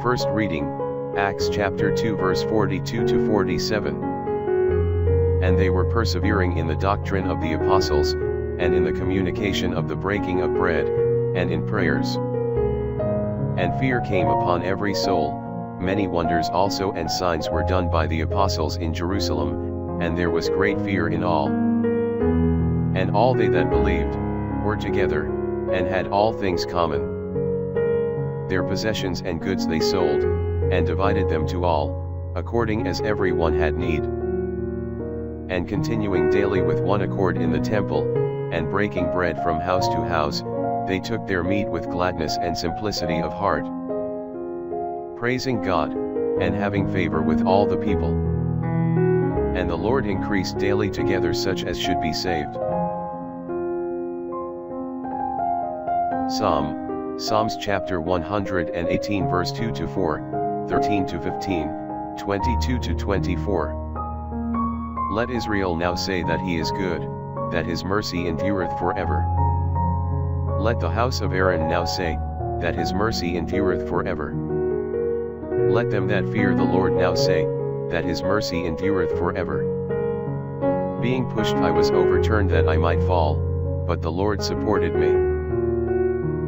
First reading, Acts chapter 2 verse 42 to 47. And they were persevering in the doctrine of the apostles, and in the communication of the breaking of bread, and in prayers. And fear came upon every soul, many wonders also and signs were done by the apostles in Jerusalem, and there was great fear in all. And all they that believed, were together, and had all things common. Their possessions and goods they sold, and divided them to all, according as every one had need. And continuing daily with one accord in the temple, and breaking bread from house to house, they took their meat with gladness and simplicity of heart, praising God, and having favor with all the people. And the Lord increased daily together such as should be saved. Psalms chapter 118 verse 2 to 4, 13 to 15, 22 to 24. Let Israel now say that he is good, that his mercy endureth forever. Let the house of Aaron now say, that his mercy endureth forever. Let them that fear the Lord now say, that his mercy endureth forever. Being pushed I was overturned that I might fall, but the Lord supported me.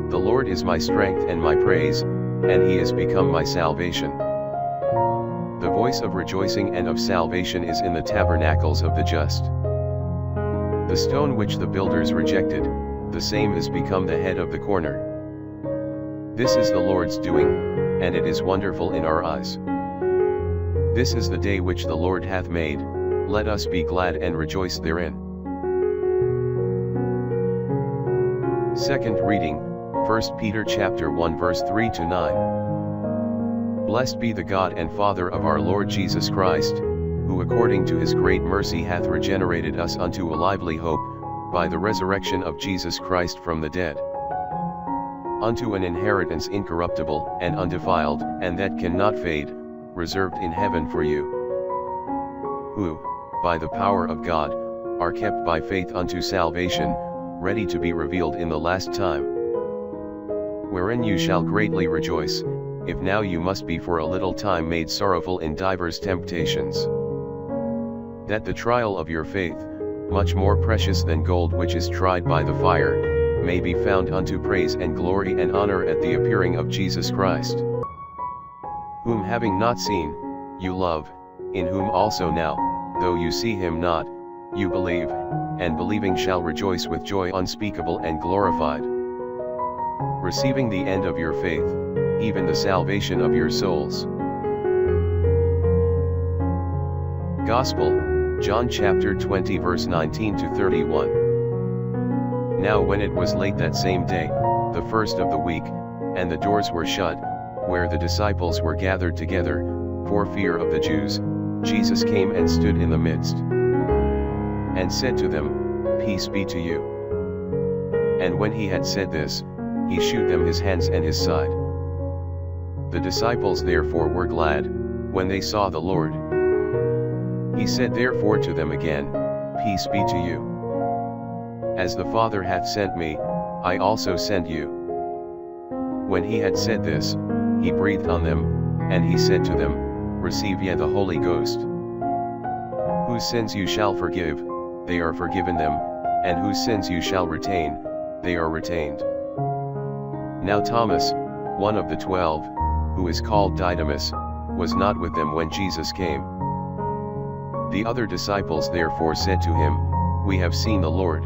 The Lord is my strength and my praise, and he is become my salvation. The voice of rejoicing and of salvation is in the tabernacles of the just. The stone which the builders rejected, the same is become the head of the corner. This is the Lord's doing, and it is wonderful in our eyes. This is the day which the Lord hath made, let us be glad and rejoice therein. Second reading, 1 Peter chapter 1 verse 3 to 9. Blessed be the God and Father of our Lord Jesus Christ, who according to his great mercy hath regenerated us unto a lively hope, by the resurrection of Jesus Christ from the dead, unto an inheritance incorruptible and undefiled, and that cannot fade, reserved in heaven for you, who, by the power of God, are kept by faith unto salvation, ready to be revealed in the last time. Wherein you shall greatly rejoice, if now you must be for a little time made sorrowful in divers temptations, that the trial of your faith, much more precious than gold which is tried by the fire, may be found unto praise and glory and honor at the appearing of Jesus Christ, whom having not seen, you love, in whom also now, though you see him not, you believe, and believing shall rejoice with joy unspeakable and glorified, receiving the end of your faith, even the salvation of your souls. Gospel, John chapter 20 verse 19 to 31. Now when it was late that same day, the first of the week, and the doors were shut, where the disciples were gathered together, for fear of the Jews, Jesus came and stood in the midst, and said to them, Peace be to you. And when he had said this, he shewed them his hands and his side. The disciples therefore were glad, when they saw the Lord. He said therefore to them again, Peace be to you. As the Father hath sent me, I also send you. When he had said this, he breathed on them, and he said to them, Receive ye the Holy Ghost. Whose sins you shall forgive, they are forgiven them, and whose sins you shall retain, they are retained. Now Thomas, one of the 12, who is called Didymus, was not with them when Jesus came. The other disciples therefore said to him, We have seen the Lord.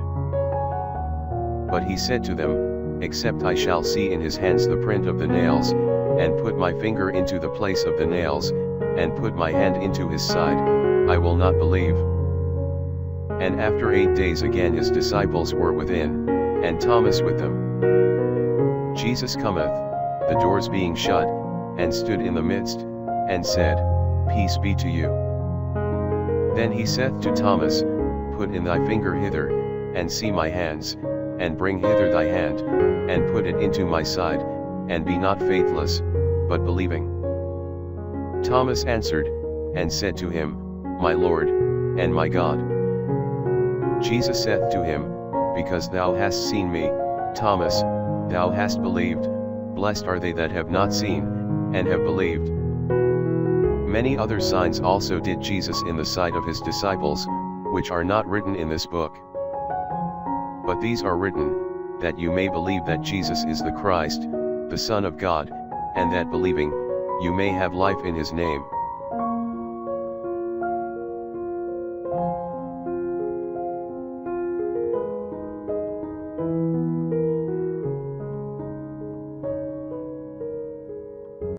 But he said to them, Except I shall see in his hands the print of the nails, and put my finger into the place of the nails, and put my hand into his side, I will not believe. And after 8 days again his disciples were within, and Thomas with them. Jesus cometh, the doors being shut, and stood in the midst, and said, Peace be to you. Then he saith to Thomas, Put in thy finger hither, and see my hands, and bring hither thy hand, and put it into my side, and be not faithless, but believing. Thomas answered, and said to him, My Lord, and my God. Jesus saith to him, Because thou hast seen me, Thomas, thou hast believed. Blessed are they that have not seen, and have believed. Many other signs also did Jesus in the sight of his disciples, which are not written in this book. But these are written, that you may believe that Jesus is the Christ, the Son of God, and that believing, you may have life in his name.